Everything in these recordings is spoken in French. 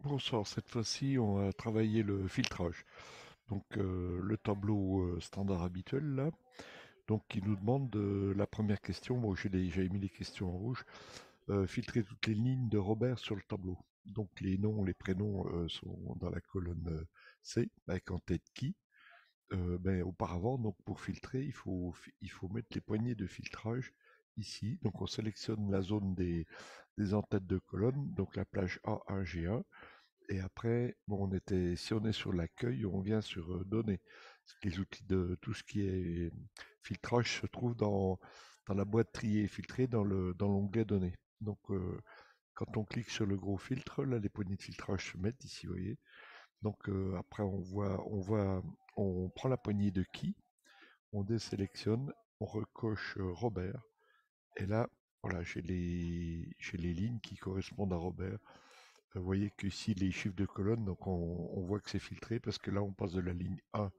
Bonsoir, cette fois-ci on va travailler le filtrage. Donc le tableau standard habituel là, donc qui nous demande la première question, bon j'avais mis les questions en rouge, filtrer toutes les lignes de Robert sur le tableau. Donc les noms, les prénoms sont dans la colonne C, avec en tête qui. Auparavant, donc pour filtrer, il faut mettre les poignées de filtrage ici. Donc on sélectionne la zone des en-têtes de colonne, donc la plage A1G1. Et après, bon, si on est sur l'accueil, on vient sur données. Les outils de tout ce qui est filtrage se trouvent dans la boîte trier et filtrer dans l'onglet données. Donc, quand on clique sur le gros filtre, là, les poignées de filtrage se mettent ici, vous voyez. Donc, après, on prend la poignée de qui, on désélectionne, on recoche Robert. Et là, voilà, j'ai les lignes qui correspondent à Robert. Vous voyez qu'ici, les chiffres de colonne, donc on voit que c'est filtré parce que là, on passe de la ligne 1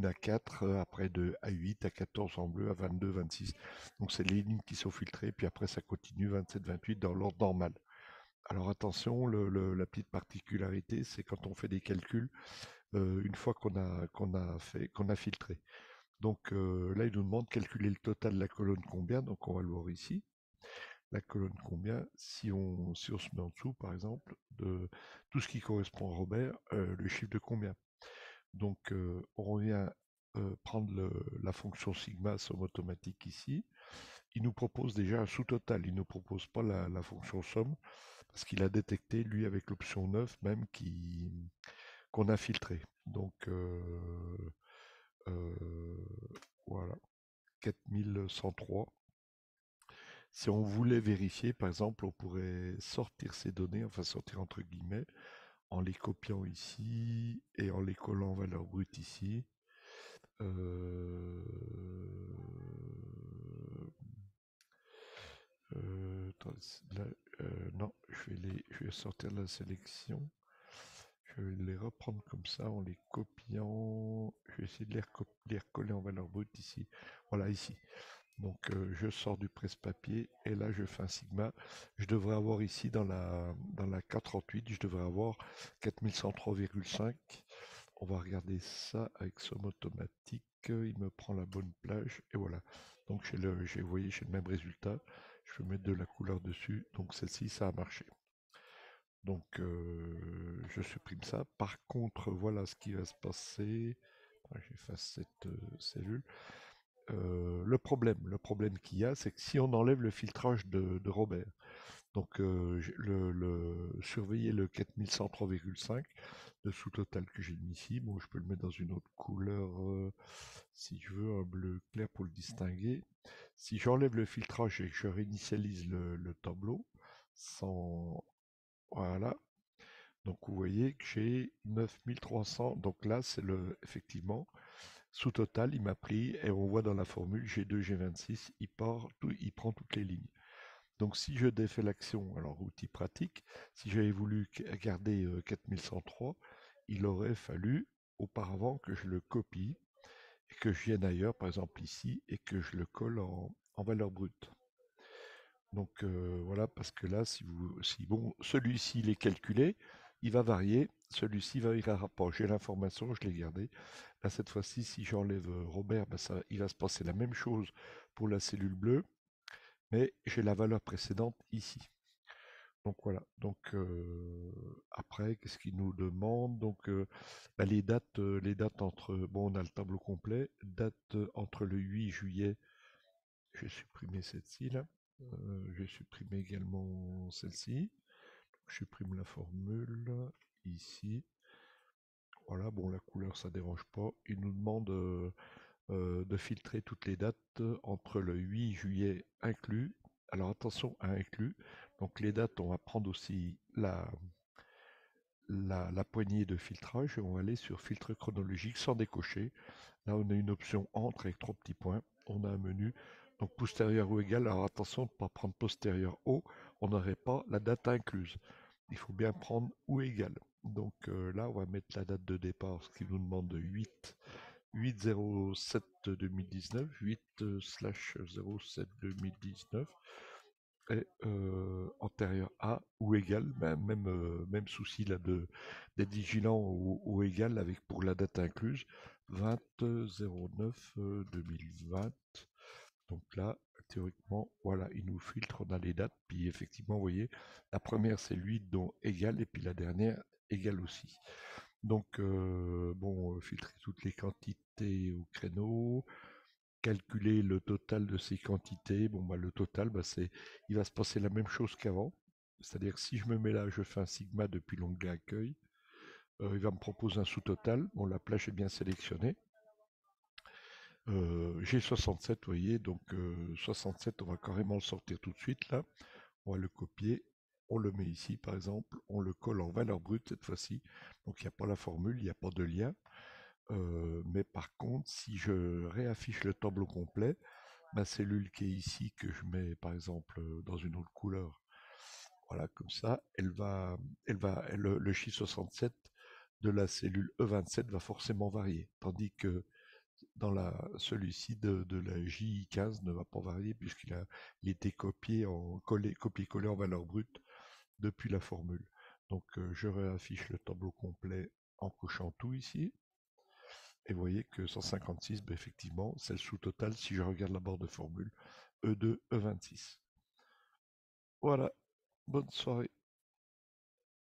à 4, après de A8 à 14 en bleu, à 22, 26. Donc, c'est les lignes qui sont filtrées, puis après, ça continue 27, 28 dans l'ordre normal. Alors, attention, la petite particularité, c'est quand on fait des calculs, une fois qu'on a filtré. Donc, là, il nous demande de calculer le total de la colonne combien, donc on va le voir ici la colonne combien, si on se met en dessous, par exemple, de tout ce qui correspond à Robert, le chiffre de combien. Donc, on revient prendre la fonction sigma somme automatique ici. Il nous propose déjà un sous-total, il ne nous propose pas la fonction somme, parce qu'il a détecté, lui, avec l'option 9 même, qu'on a filtré. Donc, voilà, 4103. Si on voulait vérifier, par exemple, on pourrait sortir ces données, enfin sortir entre guillemets, en les copiant ici et en les collant en valeur brute ici. Euh, là, non, je vais sortir la sélection. Je vais les reprendre comme ça en les copiant. Je vais essayer de les recoller en valeur brute ici. Voilà, ici. Donc je sors du presse-papier et là je fais un sigma. Je devrais avoir ici dans la 438, je devrais avoir 4103,5. On va regarder ça avec somme automatique. Il me prend la bonne plage et voilà. Donc vous voyez, j'ai le même résultat. Je vais mettre de la couleur dessus. Donc celle-ci, ça a marché. Donc je supprime ça. Par contre, voilà ce qui va se passer. J'efface cette cellule. Le problème qu'il y a, c'est que si on enlève le filtrage de Robert, donc surveiller le 4103,5, le sous-total que j'ai mis ici, bon, je peux le mettre dans une autre couleur, si je veux, un bleu clair pour le distinguer. Si j'enlève le filtrage et que je réinitialise le tableau, sans... Voilà. Donc vous voyez que j'ai 9300. Donc là, c'est effectivement, sous-total, il m'a pris, et on voit dans la formule G2, G26, il prend toutes les lignes. Donc si je défais l'action, alors outil pratique, si j'avais voulu garder 4103, il aurait fallu auparavant que je le copie et que je vienne ailleurs, par exemple ici, et que je le colle en valeur brute. Donc voilà, parce que là, bon, celui-ci il est calculé, il va varier, celui-ci variera pas. J'ai l'information, je l'ai gardé. Là, cette fois-ci, si j'enlève Robert, il va se passer la même chose pour la cellule bleue, mais j'ai la valeur précédente ici. Donc voilà. Donc après, qu'est-ce qu'il nous demande? Donc les dates entre. Bon, on a le tableau complet. Date entre le 8 juillet. Je vais supprimer celle-ci là. Je vais supprimer également celle-ci. Je supprime la formule ici. Voilà, bon, la couleur ça dérange pas. Il nous demande de filtrer toutes les dates entre le 8 juillet inclus. Alors attention à inclus. Donc les dates, on va prendre aussi la poignée de filtrage et on va aller sur filtre chronologique sans décocher. Là, on a une option entre avec 3 petits points. On a un menu. Donc postérieur ou égal. Alors attention de ne pas prendre postérieur au. On n'aurait pas la date incluse. Il faut bien prendre ou égal. Donc là, on va mettre la date de départ, ce qui nous demande 8/07 2019, 8/07 2019 et antérieur à ou ou égal, ben, même souci là d'être vigilant ou égal avec pour la date incluse, 20-09-2020. Donc là, théoriquement, voilà, il nous filtre, on a les dates, puis effectivement, vous voyez, la première c'est lui dont égal, et puis la dernière égale aussi. Donc, bon, filtrer toutes les quantités au créneau, calculer le total de ces quantités. Bon, bah, le total, bah, il va se passer la même chose qu'avant. C'est-à-dire que si je me mets là, je fais un sigma depuis l'onglet accueil. Il va me proposer un sous-total. Bon, la plage est bien sélectionnée. J'ai 67, vous voyez, donc 67, on va carrément le sortir tout de suite là. On va le copier, on le met ici par exemple, on le colle en valeur brute cette fois-ci. Donc il n'y a pas la formule, il n'y a pas de lien. Mais par contre, si je réaffiche le tableau complet, ma cellule qui est ici, que je mets par exemple dans une autre couleur, voilà, comme ça, le chiffre 67 de la cellule E27 va forcément varier. Tandis que dans celui-ci de la JI15 ne va pas varier il été copié-collé en valeur brute depuis la formule. Donc je réaffiche le tableau complet en cochant tout ici. Et vous voyez que 156, ben effectivement, c'est le sous-total si je regarde la barre de formule E2, E26. Voilà, bonne soirée.